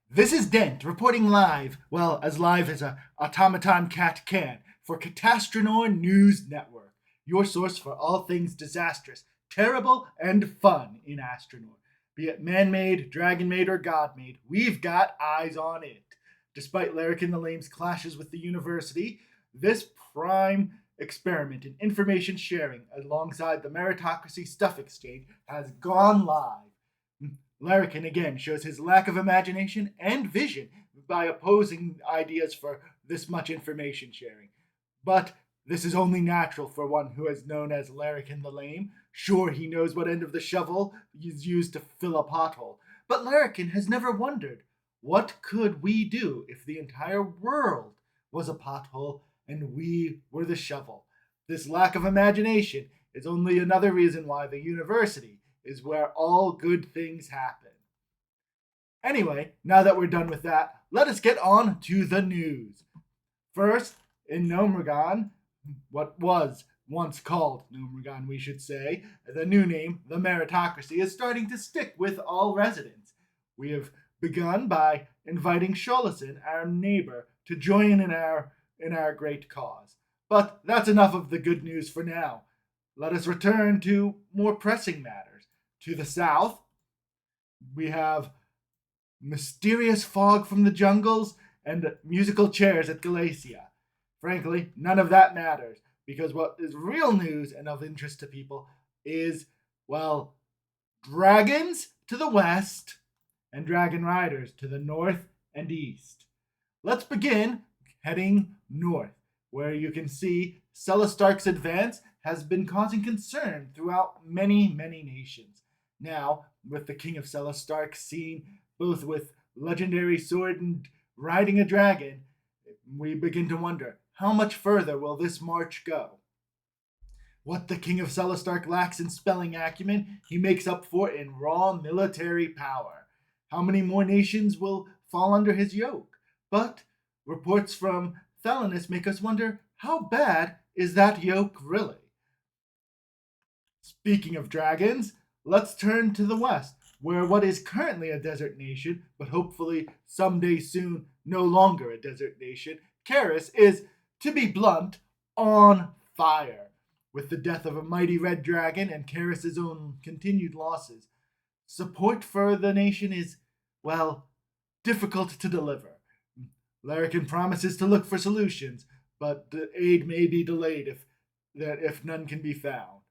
This is Dent reporting live, well, as live as a automaton cat can, for CAT-Astrinor News Network, your source for all things disastrous, terrible, and fun in Astronor. Be it man-made, dragon-made, or god-made, we've got eyes on it. Despite Larrikin the Lame's clashes with the university, this prime experiment in information sharing alongside the Meritocracy Stuff Exchange has gone live. Larrikin again shows his lack of imagination and vision by opposing ideas for this much information sharing. But this is only natural for one who is known as Larrikin the Lame. Sure, he knows what end of the shovel is used to fill a pothole, but Larrikin has never wondered, what could we do if the entire world was a pothole and we were the shovel? This lack of imagination is only another reason why the university is where all good things happen. Anyway, now that we're done with that, let us get on to the news. First, in Gnomragon, what was once called Gnomragon, we should say, the new name, the Meritocracy, is starting to stick with all residents. We have begun by inviting Sholison, our neighbor, to join in our great cause. But that's enough of the good news for now. Let us return to more pressing matters. To the south, we have mysterious fog from the jungles and musical chairs at Galacia. Frankly, none of that matters, because what is real news and of interest to people is, well, dragons to the west and dragon riders to the north and east. Let's begin heading north, where you can see Celestark's advance has been causing concern throughout many, many nations. Now, with the King of Celestark seen both with legendary sword and riding a dragon, we begin to wonder, how much further will this march go? What the King of Celestark lacks in spelling acumen, he makes up for in raw military power. How many more nations will fall under his yoke? But reports from Thelanis make us wonder, how bad is that yoke really? Speaking of dragons, let's turn to the west, where what is currently a desert nation, but hopefully someday soon no longer a desert nation, Karis is, to be blunt, on fire. With the death of a mighty red dragon and Karis' own continued losses, support for the nation is, well, difficult to deliver. Larrikin promises to look for solutions, but the aid may be delayed if none can be found.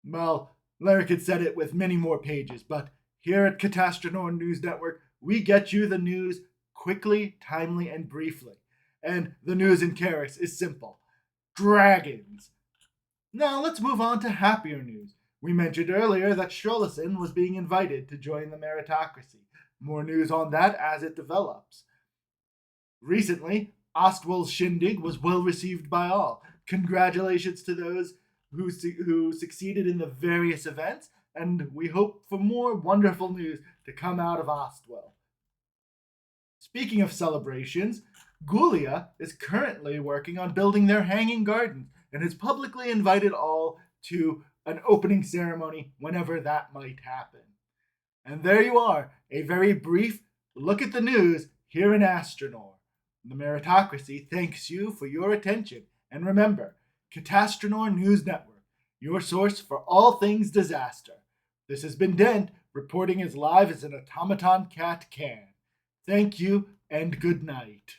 Well, Larrikin said it with many more pages, but here at CAT-Astrinor News Network, we get you the news quickly, timely, and briefly. And the news in Karis is simple. Dragons. Now let's move on to happier news. We mentioned earlier that Sholison was being invited to join the Meritocracy. More news on that as it develops. Recently, Ostwell's shindig was well received by all. Congratulations to those who succeeded in the various events, and we hope for more wonderful news to come out of Ostwell. Speaking of celebrations, Gulia is currently working on building their hanging garden and has publicly invited all to an opening ceremony whenever that might happen. And there you are, a very brief look at the news here in Astronor. The Meritocracy thanks you for your attention, and remember, CAT-Astrinor News Network, your source for all things disaster. This has been Dent, reporting as live as an automaton cat can. Thank you, and good night.